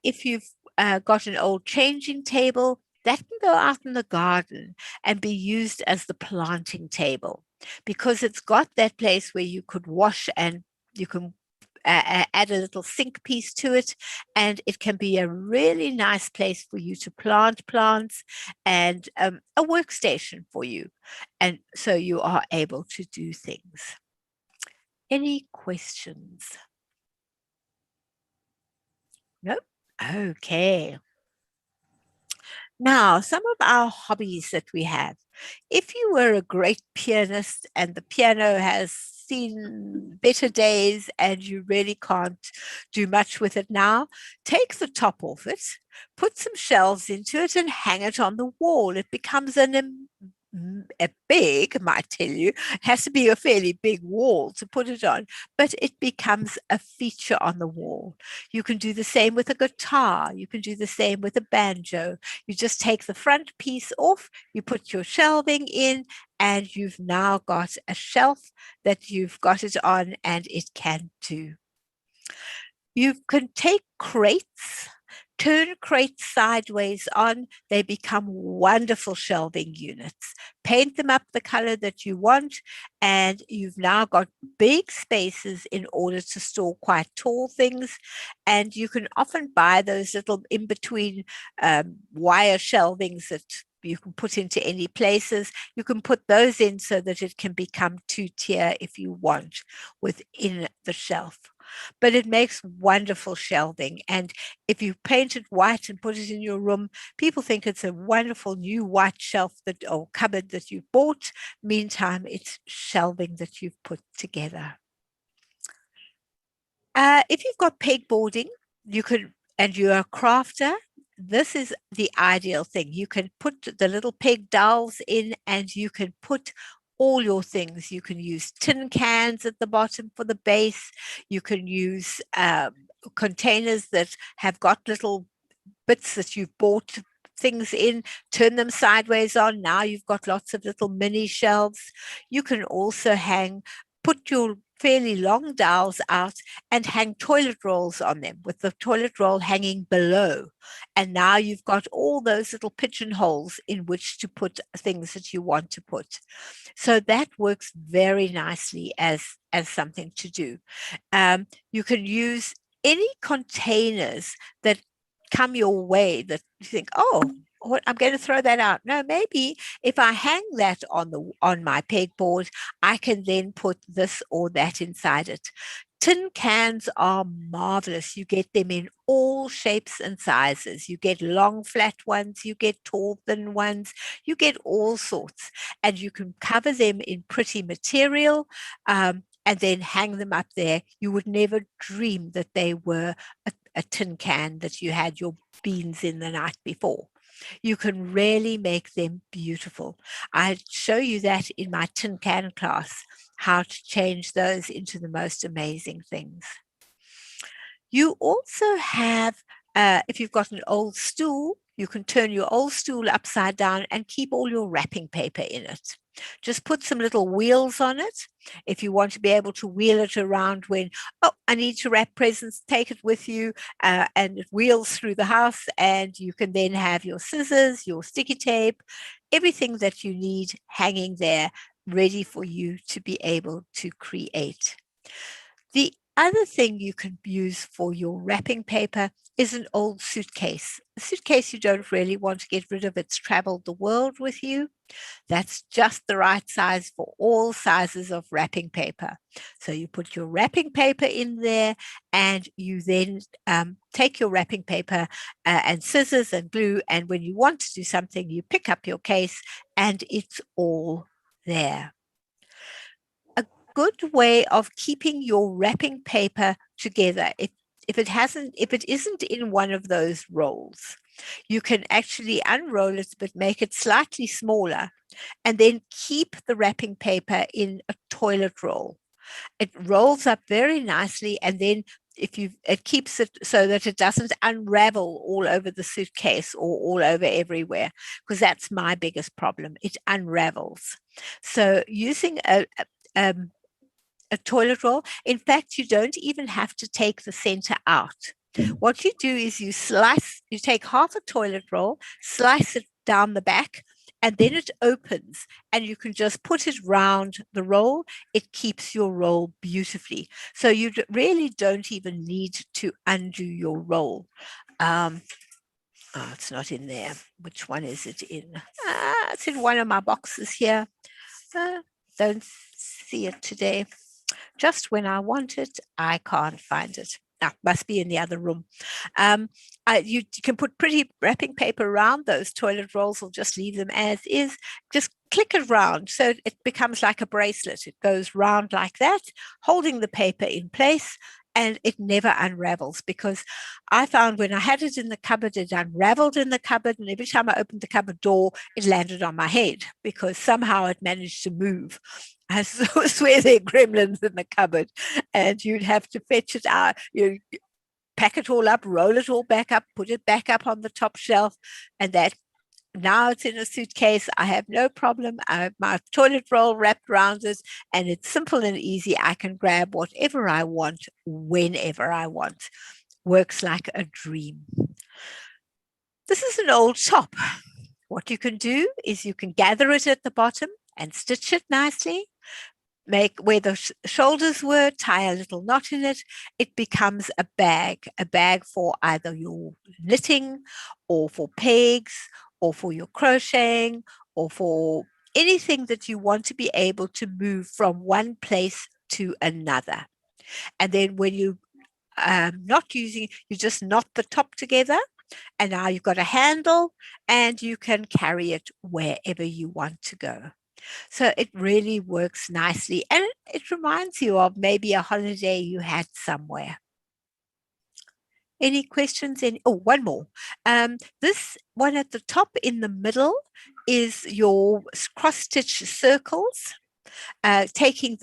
If you've got an old changing table, that can go out in the garden and be used as the planting table, because it's got that place where you could wash and you can add a little sink piece to it, and it can be a really nice place for you to plant plants and a workstation for you. And so you are able to do things. Any questions? No? Okay. Now, some of our hobbies that we have. If you were a great pianist and the piano has seen better days and you really can't do much with it now, take the top off it, put some shelves into it and hang it on the wall. It becomes a big, I might tell you, it has to be a fairly big wall to put it on, but it becomes a feature on the wall. You can do the same with a guitar. You can do the same with a banjo. You just take the front piece off, you put your shelving in, and you've now got a shelf that you've got it on and it can do. You can take crates, turn crates sideways on, they become wonderful shelving units. Paint them up the color that you want, and you've now got big spaces in order to store quite tall things. And you can often buy those little in-between wire shelvings that you can put into any places. You can put those in so that it can become two-tier if you want within the shelf. But it makes wonderful shelving. And if you paint it white and put it in your room, people think it's a wonderful new white shelf or cupboard that you bought. Meantime, it's shelving that you've put together. If you've got pegboarding, and you're a crafter, this is the ideal thing. You can put the little peg dowels in and you can put all your things. You can use tin cans at the bottom for the base. You can use containers that have got little bits that you've bought things in, turn them sideways on. Now you've got lots of little mini shelves. You can also put your fairly long dowels out and hang toilet rolls on them with the toilet roll hanging below. And now you've got all those little pigeonholes in which to put things that you want to put. So that works very nicely as something to do. You can use any containers that come your way that you think, oh, I'm going to throw that out. No, maybe if I hang that on my pegboard, I can then put this or that inside it. Tin cans are marvelous. You get them in all shapes and sizes. You get long, flat ones. You get tall, thin ones. You get all sorts. And you can cover them in pretty material and then hang them up there. You would never dream that they were a tin can that you had your beans in the night before. You can really make them beautiful. I show you that in my tin can class, how to change those into the most amazing things. You also have, if you've got an old stool, you can turn your old stool upside down and keep all your wrapping paper in it. Just put some little wheels on it. If you want to be able to wheel it around when, oh, I need to wrap presents, take it with you, and it wheels through the house, and you can then have your scissors, your sticky tape, everything that you need hanging there, ready for you to be able to create. The other thing you can use for your wrapping paper is an old suitcase. A suitcase you don't really want to get rid of. It's traveled the world with you. That's just the right size for all sizes of wrapping paper. So you put your wrapping paper in there and you then take your wrapping paper and scissors and glue. And when you want to do something, you pick up your case and it's all there. Good way of keeping your wrapping paper together. If it isn't in one of those rolls, you can actually unroll it but make it slightly smaller and then keep the wrapping paper in a toilet roll. It rolls up very nicely, and then it keeps it so that it doesn't unravel all over the suitcase or all over everywhere, because that's my biggest problem. It unravels. So using a toilet roll. In fact, you don't even have to take the center out. What you do is you take half a toilet roll, slice it down the back, and then it opens and you can just put it round the roll. It keeps your roll beautifully. So you really don't even need to undo your roll. It's not in there. Which one is it in? It's in one of my boxes here. Don't see it today. Just when I want it, I can't find it. must be in the other room. You can put pretty wrapping paper around those toilet rolls, or just leave them as is. Just click it round so it becomes like a bracelet. It goes round like that, holding the paper in place, and it never unravels, because I found when I had it in the cupboard, it unraveled in the cupboard, and every time I opened the cupboard door, it landed on my head because somehow it managed to move. I swear there are gremlins in the cupboard, and you'd have to fetch it out. You pack it all up, roll it all back up, put it back up on the top shelf, and that now it's in a suitcase. I have no problem. I have my toilet roll wrapped around it, and it's simple and easy. I can grab whatever I want, whenever I want. Works like a dream. This is an old top. What you can do is you can gather it at the bottom and stitch it nicely. Make where the shoulders were, tie a little knot in it. It becomes a bag for either your knitting, or for pegs, or for your crocheting, or for anything that you want to be able to move from one place to another. And then when you not using, you just knot the top together, and now you've got a handle, and you can carry it wherever you want to go. So it really works nicely, and it reminds you of maybe a holiday you had somewhere. Any questions? One more. This one at the top in the middle is your cross-stitch circles. Taking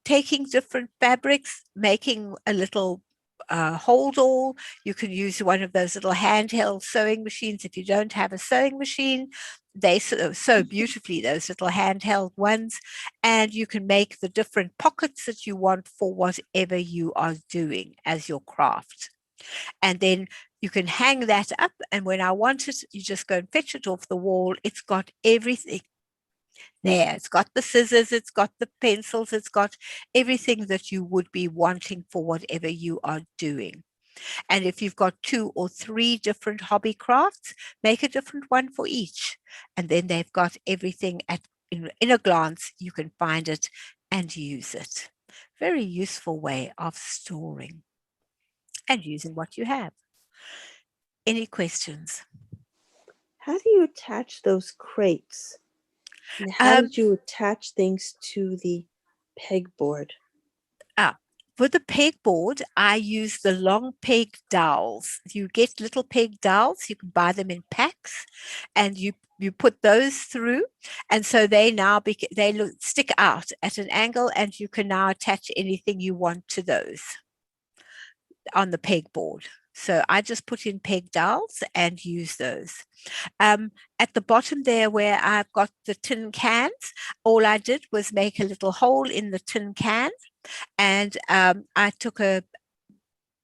different fabrics, making a little hold all. You can use one of those little handheld sewing machines if you don't have a sewing machine. They sew beautifully, those little handheld ones, and you can make the different pockets that you want for whatever you are doing as your craft. And then you can hang that up, and when I want it, you just go and fetch it off the wall. It's got everything there. It's got the scissors, it's got the pencils, it's got everything that you would be wanting for whatever you are doing. And if you've got 2 or 3 different hobby crafts, make a different one for each. And then they've got everything in a glance. You can find it and use it. Very useful way of storing and using what you have. Any questions? How do you attach those crates? And how did you attach things to the pegboard? For the pegboard, I use the long peg dowels. You get little peg dowels. You can buy them in packs, and you put those through, and so they now stick out at an angle, and you can now attach anything you want to those on the pegboard. So I just put in peg dowels and use those. At the bottom there where I've got the tin cans, all I did was make a little hole in the tin can, and I took a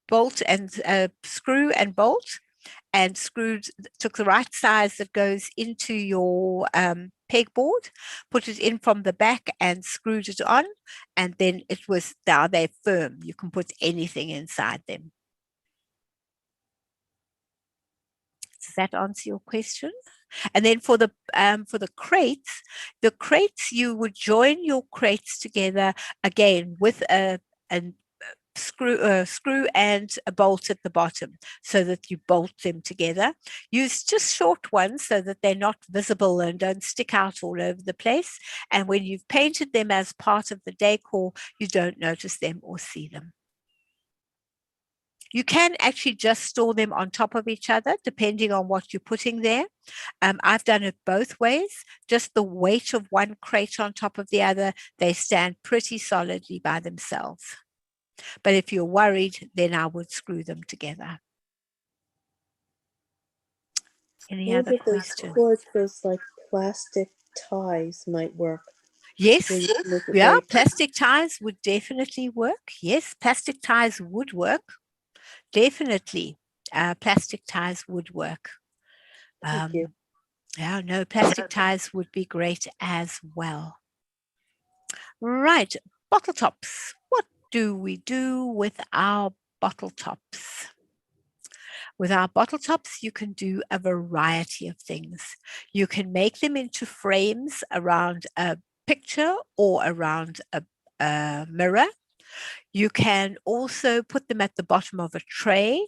bolt and a screw and bolt, and took the right size that goes into your pegboard, put it in from the back and screwed it on, and then now they're firm. You can put anything inside them. Does that answer your question? And then for the crates, you would join your crates together again with a screw and a bolt at the bottom, so that you bolt them together. Use just short ones so that they're not visible and don't stick out all over the place. And when you've painted them as part of the decor, you don't notice them or see them. You can actually just store them on top of each other, depending on what you're putting there. I've done it both ways. Just the weight of one crate on top of the other, they stand pretty solidly by themselves. But if you're worried, then I would screw them together. Any other questions? Those like plastic ties might work. Yes, yeah, plastic ties would definitely work. Yes, plastic ties would work. Definitely, plastic ties would work. Thank you. Yeah, no, plastic ties would be great as well. Right, bottle tops. What do we do with our bottle tops? With our bottle tops, you can do a variety of things. You can make them into frames around a picture or around a mirror, You can also put them at the bottom of a tray,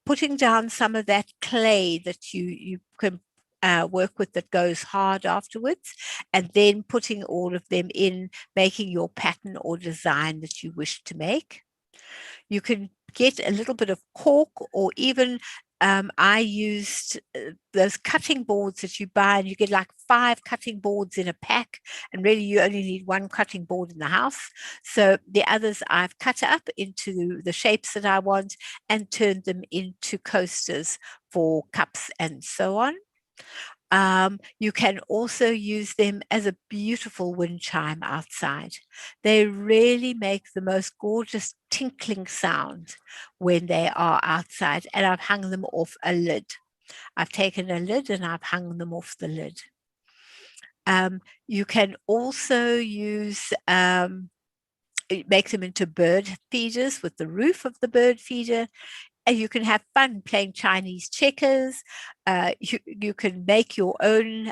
putting down some of that clay that you can work with that goes hard afterwards, and then putting all of them in, making your pattern or design that you wish to make. You can get a little bit of cork, or even I used those cutting boards that you buy, and you get like 5 cutting boards in a pack, and really you only need 1 cutting board in the house. So the others I've cut up into the shapes that I want and turned them into coasters for cups and so on. You can also use them as a beautiful wind chime outside. They really make the most gorgeous tinkling sound when they are outside, and I've hung them off a lid. I've taken a lid and I've hung them off the lid. You can also use make them into bird feeders with the roof of the bird feeder. And you can have fun playing Chinese checkers. You can make your own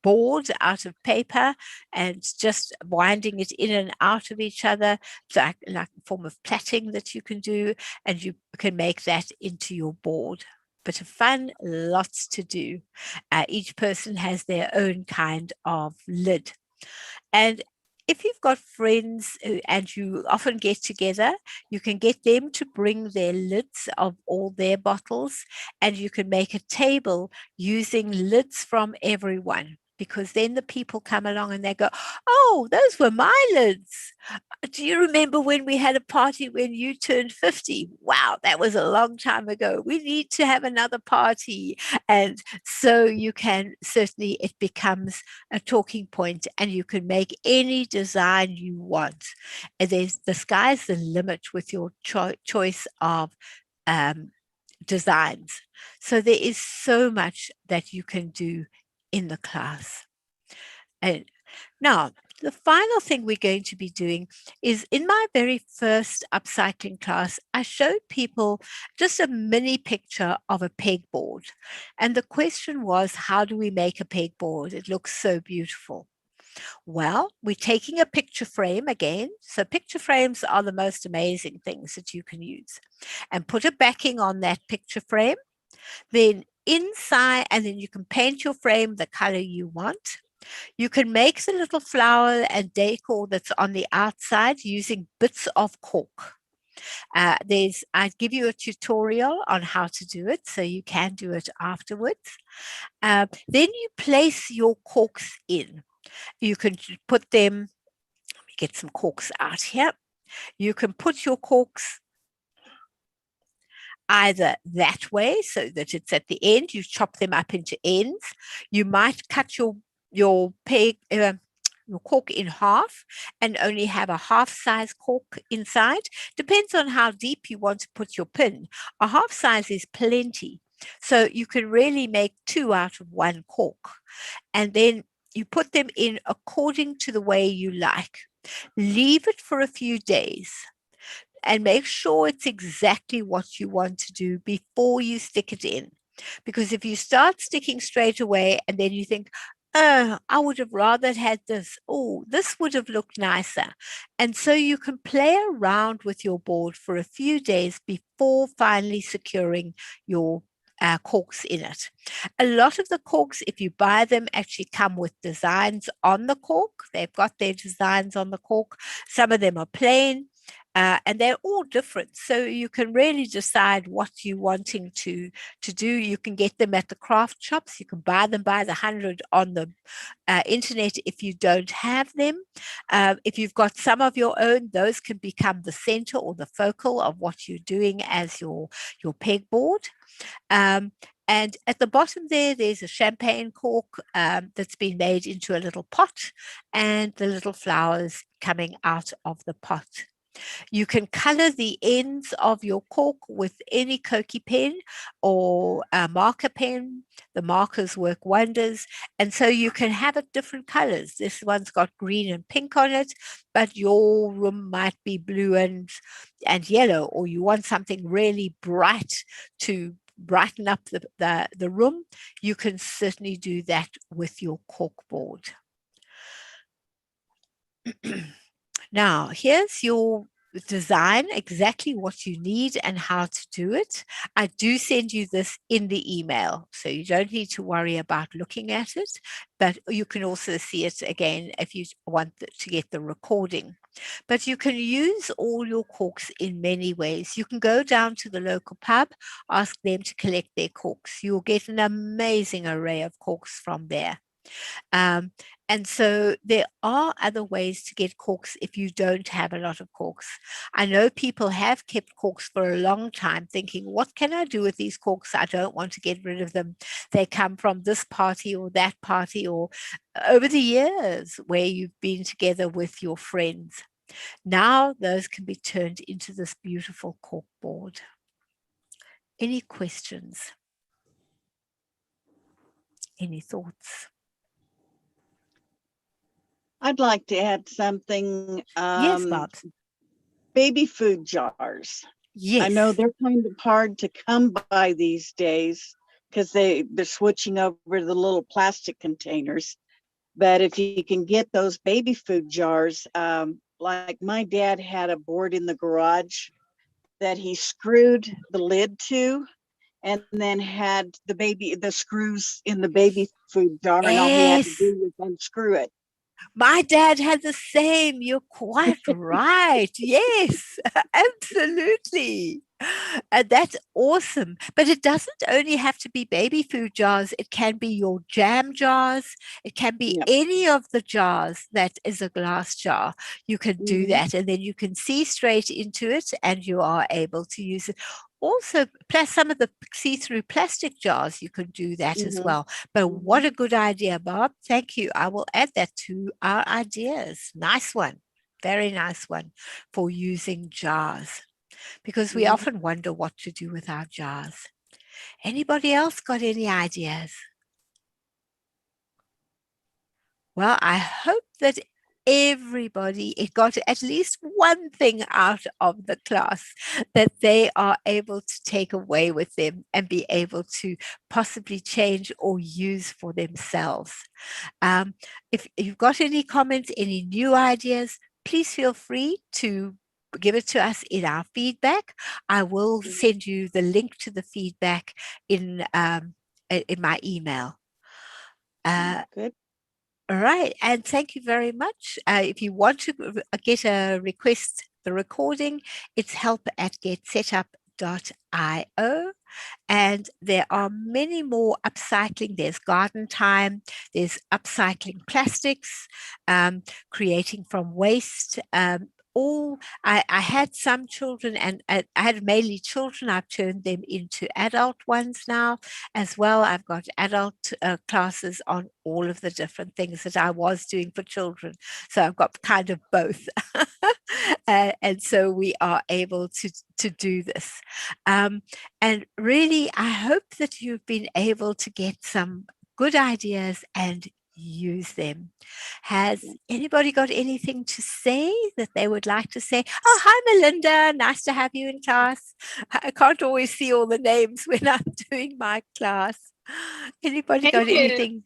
board out of paper and just winding it in and out of each other, like a form of plaiting that you can do, and you can make that into your board. Bit of fun, lots to do. Each person has their own kind of lid. And if you've got friends and you often get together, you can get them to bring their lids of all their bottles, and you can make a table using lids from everyone, because then the people come along and they go, oh, those were my lids. Do you remember when we had a party when you turned 50? Wow, that was a long time ago. We need to have another party. And so you can certainly, it becomes a talking point, and you can make any design you want. And the sky's the limit with your choice of designs. So there is so much that you can do in the class. And now, the final thing we're going to be doing is, in my very first upcycling class, I showed people just a mini picture of a pegboard. And the question was, how do we make a pegboard? It looks so beautiful. Well, we're taking a picture frame again. So picture frames are the most amazing things that you can use. And put a backing on that picture frame. Then inside, and then you can paint your frame the color you want. You can make the little flower and decor that's on the outside using bits of cork. I give you a tutorial on how to do it, so you can do it afterwards. Then you place your corks in. You can put them, let me get some corks out here. You can put your corks either that way, so that it's at the end. You chop them up into ends. You might cut your cork in half and only have a half size cork inside. Depends on how deep you want to put your pin. A half size is plenty. So you can really make 2 out of 1 cork. And then you put them in according to the way you like. Leave it for a few days and make sure it's exactly what you want to do before you stick it in. Because if you start sticking straight away and then you think, oh, I would have rather had this. Oh, this would have looked nicer. And so you can play around with your board for a few days before finally securing your corks in it. A lot of the corks, if you buy them, actually come with designs on the cork. They've got their designs on the cork. Some of them are plain. And they're all different. So you can really decide what you're wanting to do. You can get them at the craft shops. You can buy them by the 100 on the internet if you don't have them. If you've got some of your own, those can become the center or the focal of what you're doing as your pegboard. And at the bottom there's a champagne cork that's been made into a little pot, and the little flowers coming out of the pot. You can color the ends of your cork with any Koki pen or a marker pen. The markers work wonders. And so you can have it different colors. This one's got green and pink on it, but your room might be blue and yellow, or you want something really bright to brighten up the room. You can certainly do that with your cork board. Now, here's your design, exactly what you need and how to do it. I do send you this in the email, so you don't need to worry about looking at it, but you can also see it again if you want to get the recording. But you can use all your corks in many ways. You can go down to the local pub, ask them to collect their corks. You'll get an amazing array of corks from there. And so there are other ways to get corks if you don't have a lot of corks. I know people have kept corks for a long time thinking, what can I do with these corks? I don't want to get rid of them. They come from this party or that party, or over the years where you've been together with your friends. Now those can be turned into this beautiful cork board. Any questions? Any thoughts? I'd like to add something. Yes, Bobs. Baby food jars. Yes. I know they're kind of hard to come by these days because they're switching over to the little plastic containers. But if you can get those baby food jars, like my dad had a board in the garage that he screwed the lid to, and then had the screws in the baby food jar, and all he had to do was unscrew it. My dad had the same. You're quite right. Yes, absolutely. And that's awesome. But it doesn't only have to be baby food jars. It can be your jam jars. It can be any of the jars that is a glass jar. You can do that, and then you can see straight into it, and you are able to use it. Also, plus some of the see-through plastic jars, you can do that as well. But what a good idea, Bob. Thank you. I will add that to our ideas. Nice one. Very nice one for using jars, because we often wonder what to do with our jars. Anybody else got any ideas? Well, I hope that everybody got at least one thing out of the class that they are able to take away with them and be able to possibly change or use for themselves. If you've got any comments, any new ideas, please feel free to give it to us in our feedback. I will send you the link to the feedback in my email. Good. All right, and thank you very much. If you want to get a request, the recording, it's help@getsetup.io. And there are many more upcycling. There's garden time, there's upcycling plastics, creating from waste. I had some children, and I had mainly children. I've turned them into adult ones now as well. I've got adult classes on all of the different things that I was doing for children. So I've got kind of both. And so we are able to do this. And really, I hope that you've been able to get some good ideas and use them. Has anybody got anything to say that they would like to say? Oh, hi, Melinda. Nice to have you in class. I can't always see all the names when I'm doing my class. Anybody got anything?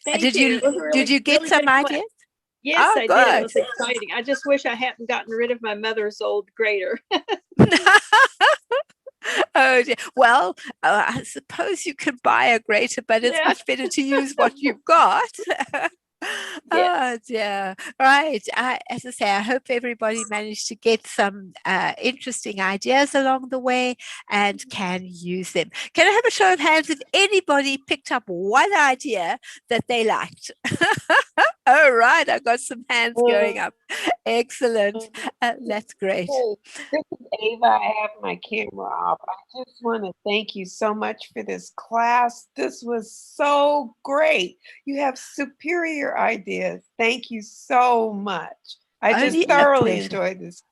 Did you get some ideas? Yes, I did. It was exciting. I just wish I hadn't gotten rid of my mother's old grater. Oh, dear. Well, I suppose you could buy a grater, but it's much better to use what you've got. Oh, dear. Right. As I say, I hope everybody managed to get some interesting ideas along the way and can use them. Can I have a show of hands if anybody picked up one idea that they liked? All right. I've got some hands going up. Excellent. That's great. Hey, this is Ava. I have my camera off. I just want to thank you so much for this class. This was so great. You have superior ideas. Thank you so much. I just thoroughly enjoyed this.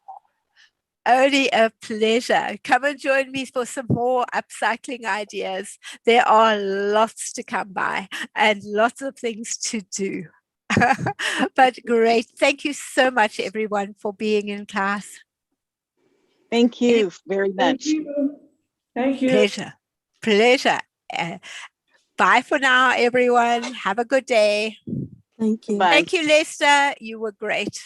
Only a pleasure. Come and join me for some more upcycling ideas. There are lots to come by and lots of things to do. But great. Thank you so much, everyone, for being in class. Thank you very much. Thank you. Pleasure. Bye for now, everyone. Have a good day. Thank you. Bye. Thank you, Lester. You were great.